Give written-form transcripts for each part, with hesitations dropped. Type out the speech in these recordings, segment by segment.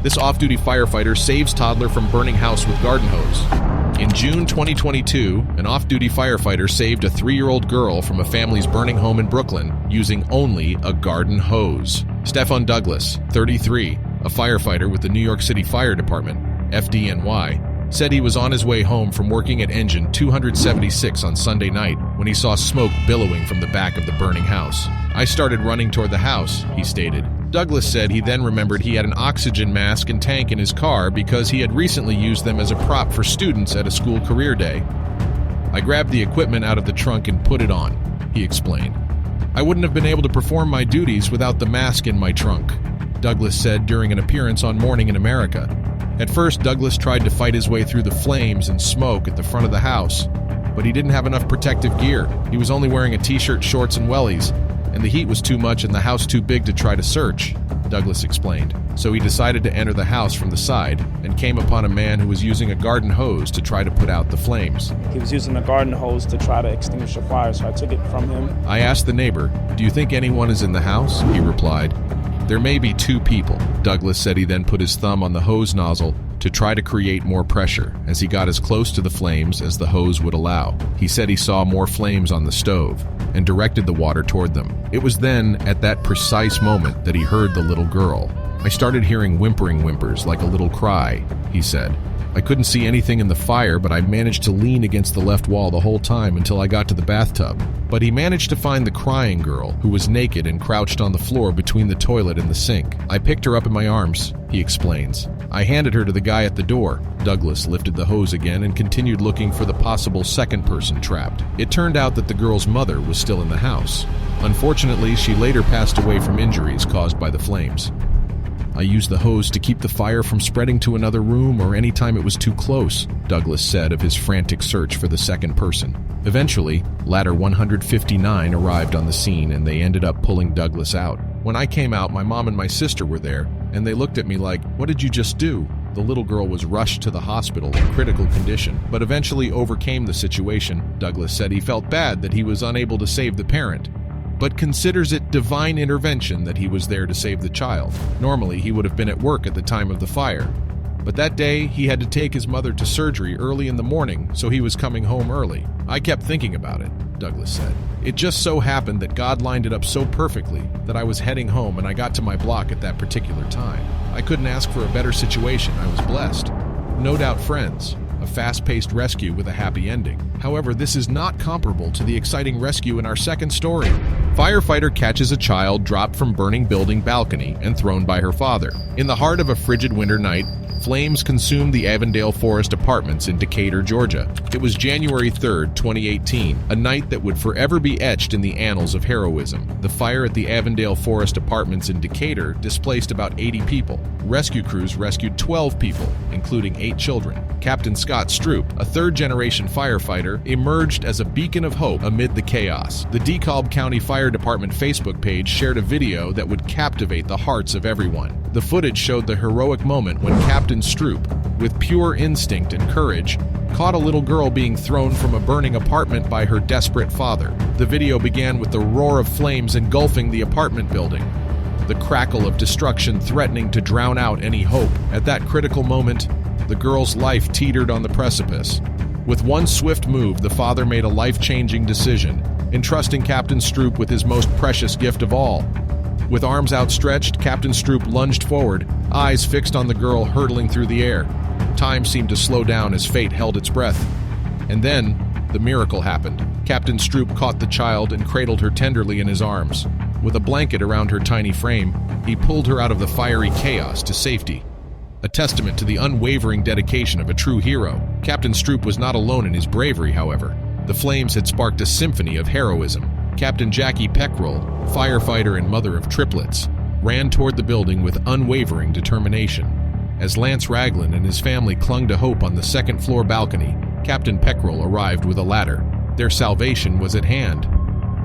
This off-duty firefighter saves toddler from burning house with garden hose. In June 2022, an off-duty firefighter saved a 3-year-old girl from a family's burning home in Brooklyn using only a garden hose. Stefan Douglas, 33, a firefighter with the New York City Fire Department, FDNY, said he was on his way home from working at engine 276 on Sunday night when he saw smoke billowing from the back of the burning house. I started running toward the house, he stated. Douglas said he then remembered he had an oxygen mask and tank in his car because he had recently used them as a prop for students at a school career day. I grabbed the equipment out of the trunk and put it on, he explained. I wouldn't have been able to perform my duties without the mask in my trunk, Douglas said during an appearance on Morning in America. At first, Douglas tried to fight his way through the flames and smoke at the front of the house, but he didn't have enough protective gear. He was only wearing a t-shirt, shorts, and wellies, and the heat was too much and the house too big to try to search, Douglas explained. So he decided to enter the house from the side and came upon a man who was using a garden hose to try to put out the flames. He was using a garden hose to try to extinguish a fire, so I took it from him. I asked the neighbor, "Do you think anyone is in the house?" He replied, "There may be 2 people. Douglas said he then put his thumb on the hose nozzle to try to create more pressure as he got as close to the flames as the hose would allow. He said he saw more flames on the stove and directed the water toward them. It was then, at that precise moment, that he heard the little girl. I started hearing whimpers like a little cry, he said. I couldn't see anything in the fire, but I managed to lean against the left wall the whole time until I got to the bathtub. But he managed to find the crying girl, who was naked and crouched on the floor between the toilet and the sink. I picked her up in my arms, he explains. I handed her to the guy at the door. Douglas lifted the hose again and continued looking for the possible second person trapped. It turned out that the girl's mother was still in the house. Unfortunately, she later passed away from injuries caused by the flames. I used the hose to keep the fire from spreading to another room or any time it was too close, Douglas said of his frantic search for the second person. Eventually, ladder 159 arrived on the scene and they ended up pulling Douglas out. When I came out, my mom and my sister were there, and they looked at me like, "What did you just do?" The little girl was rushed to the hospital in critical condition, but eventually overcame the situation. Douglas said he felt bad that he was unable to save the parent, but considers it divine intervention that he was there to save the child. Normally, he would have been at work at the time of the fire. But that day, he had to take his mother to surgery early in the morning, so he was coming home early. I kept thinking about it, Douglas said. It just so happened that God lined it up so perfectly that I was heading home and I got to my block at that particular time. I couldn't ask for a better situation. I was blessed. No doubt friends. A fast-paced rescue with a happy ending. However, this is not comparable to the exciting rescue in our second story. Firefighter catches a child dropped from burning building balcony and thrown by her father. In the heart of a frigid winter night, flames consumed the Avondale Forest Apartments in Decatur, Georgia. It was January 3rd, 2018, a night that would forever be etched in the annals of heroism. The fire at the Avondale Forest Apartments in Decatur displaced about 80 people. Rescue crews rescued 12 people, including 8 children. Captain Scott Stroop, a third-generation firefighter, emerged as a beacon of hope amid the chaos. The DeKalb County Fire Department Facebook page shared a video that would captivate the hearts of everyone. The footage showed the heroic moment when Captain Stroop, with pure instinct and courage, caught a little girl being thrown from a burning apartment by her desperate father. The video began with the roar of flames engulfing the apartment building, the crackle of destruction threatening to drown out any hope. At that critical moment, the girl's life teetered on the precipice. With one swift move, the father made a life-changing decision, entrusting Captain Stroop with his most precious gift of all. With arms outstretched, Captain Stroop lunged forward, eyes fixed on the girl hurtling through the air. Time seemed to slow down as fate held its breath. And then, the miracle happened. Captain Stroop caught the child and cradled her tenderly in his arms. With a blanket around her tiny frame, he pulled her out of the fiery chaos to safety. A testament to the unwavering dedication of a true hero. Captain Stroop was not alone in his bravery, however. The flames had sparked a symphony of heroism. Captain Jackie Peckrell, firefighter and mother of triplets, ran toward the building with unwavering determination. As Lance Ragland and his family clung to hope on the second-floor balcony, Captain Peckrell arrived with a ladder. Their salvation was at hand.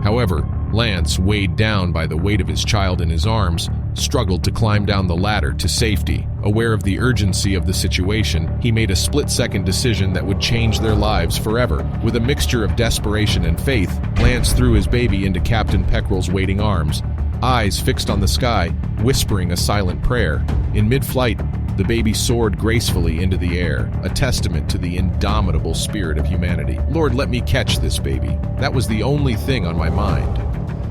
However, Lance, weighed down by the weight of his child in his arms, struggled to climb down the ladder to safety. Aware of the urgency of the situation, he made a split-second decision that would change their lives forever. With a mixture of desperation and faith, Lance threw his baby into Captain Peckrell's waiting arms, eyes fixed on the sky, whispering a silent prayer. In mid-flight, the baby soared gracefully into the air, a testament to the indomitable spirit of humanity. "Lord, let me catch this baby. That was the only thing on my mind,"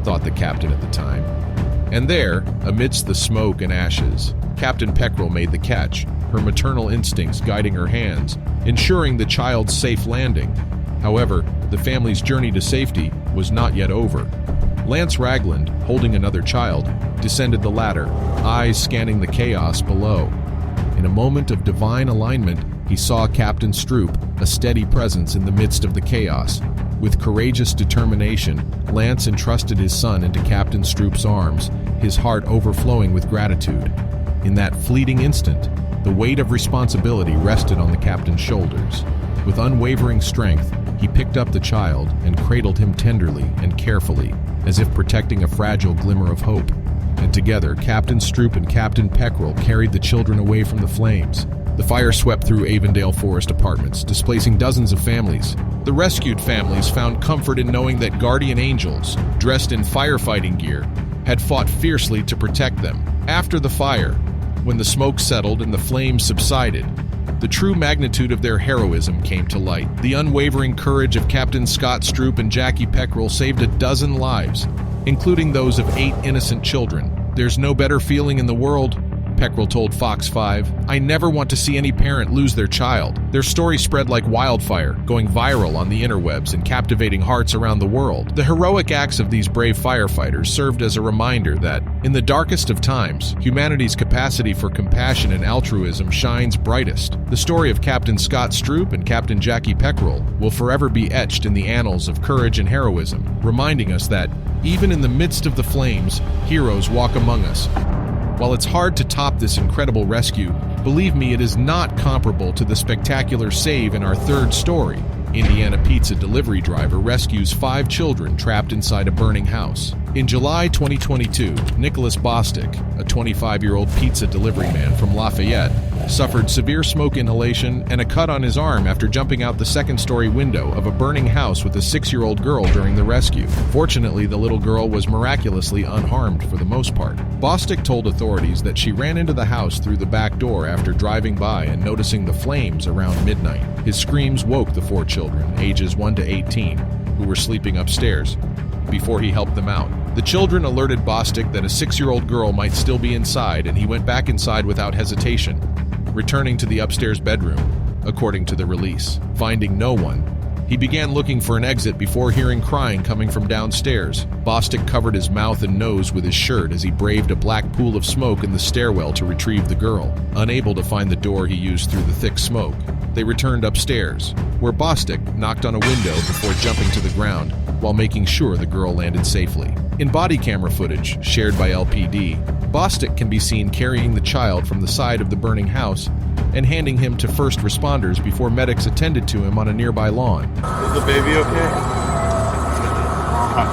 thought the captain at the time. And there, amidst the smoke and ashes, Captain Peckrell made the catch, her maternal instincts guiding her hands, ensuring the child's safe landing. However, the family's journey to safety was not yet over. Lance Ragland, holding another child, descended the ladder, eyes scanning the chaos below. In a moment of divine alignment, he saw Captain Stroop, a steady presence in the midst of the chaos. With courageous determination, Lance entrusted his son into Captain Stroop's arms, his heart overflowing with gratitude. In that fleeting instant, the weight of responsibility rested on the captain's shoulders. With unwavering strength, he picked up the child and cradled him tenderly and carefully, as if protecting a fragile glimmer of hope. And together, Captain Stroop and Captain Peckrell carried the children away from the flames. The fire swept through Avondale Forest Apartments, displacing dozens of families. The rescued families found comfort in knowing that guardian angels, dressed in firefighting gear, had fought fiercely to protect them. After the fire, when the smoke settled and the flames subsided, the true magnitude of their heroism came to light. The unwavering courage of Captain Scott Stroop and Jackie Peckrell saved a dozen lives, including those of 8 innocent children. "There's no better feeling in the world," Peckrell told Fox 5. "I never want to see any parent lose their child." Their story spread like wildfire, going viral on the interwebs and captivating hearts around the world. The heroic acts of these brave firefighters served as a reminder that, in the darkest of times, humanity's capacity for compassion and altruism shines brightest. The story of Captain Scott Stroop and Captain Jackie Peckrell will forever be etched in the annals of courage and heroism, reminding us that, even in the midst of the flames, heroes walk among us. While it's hard to top this incredible rescue, believe me, it is not comparable to the spectacular save in our third story. Indiana pizza delivery driver rescues 5 children trapped inside a burning house. In July 2022, Nicholas Bostic, a 25-year-old pizza delivery man from Lafayette, suffered severe smoke inhalation and a cut on his arm after jumping out the second-story window of a burning house with a 6-year-old girl during the rescue. Fortunately, the little girl was miraculously unharmed for the most part. Bostic told authorities that she ran into the house through the back door after driving by and noticing the flames around midnight. His screams woke the 4 children, ages 1 to 18, who were sleeping upstairs, before he helped them out. The children alerted Bostic that a 6-year-old girl might still be inside, and he went back inside without hesitation, returning to the upstairs bedroom, according to the release. Finding no one, he began looking for an exit before hearing crying coming from downstairs. Bostic covered his mouth and nose with his shirt as he braved a black pool of smoke in the stairwell to retrieve the girl. Unable to find the door, he used through the thick smoke. They returned upstairs, where Bostic knocked on a window before jumping to the ground while making sure the girl landed safely. In body camera footage shared by LPD, Bostic can be seen carrying the child from the side of the burning house and handing him to first responders before medics attended to him on a nearby lawn. Is the baby okay?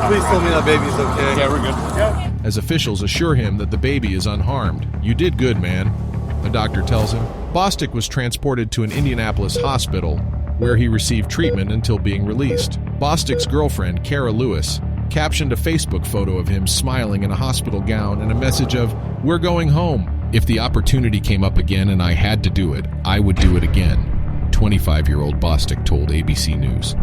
Please tell me that baby's okay. Yeah, we're good. Yeah. As officials assure him that the baby is unharmed. "You did good, man," a doctor tells him. Bostic was transported to an Indianapolis hospital where he received treatment until being released. Bostic's girlfriend, Kara Lewis, captioned a Facebook photo of him smiling in a hospital gown and a message of, "We're going home." "If the opportunity came up again and I had to do it, I would do it again," 25-year-old Bostic told ABC News.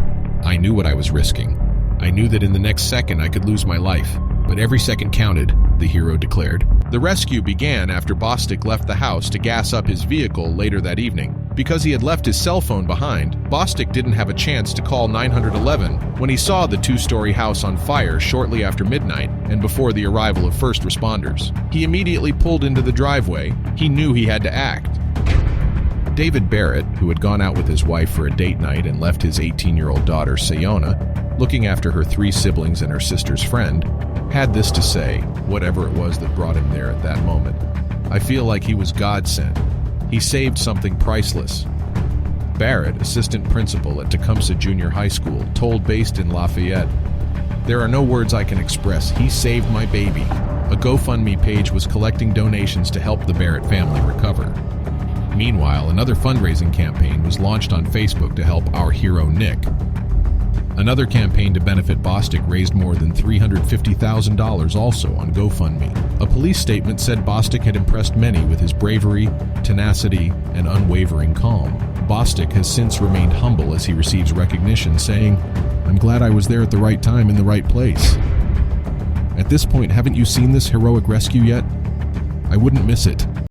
"I knew what I was risking. I knew that in the next second I could lose my life, but every second counted," the hero declared. The rescue began after Bostic left the house to gas up his vehicle later that evening. Because he had left his cell phone behind, Bostic didn't have a chance to call 911 when he saw the 2-story house on fire shortly after midnight and before the arrival of first responders. He immediately pulled into the driveway. He knew he had to act. David Barrett, who had gone out with his wife for a date night and left his 18-year-old daughter, Sayona, looking after her 3 siblings and her sister's friend, had this to say, whatever it was that brought him there at that moment. "I feel like he was God sent. He saved something priceless." Barrett, assistant principal at Tecumseh Junior High School, told Based in Lafayette, "There are no words I can express. He saved my baby." A GoFundMe page was collecting donations to help the Barrett family recover. Meanwhile, another fundraising campaign was launched on Facebook to help our hero Nick. Another campaign to benefit Bostic raised more than $350,000 also on GoFundMe. A police statement said Bostic had impressed many with his bravery, tenacity, and unwavering calm. Bostic has since remained humble as he receives recognition, saying, "I'm glad I was there at the right time in the right place." At this point, haven't you seen this heroic rescue yet? I wouldn't miss it.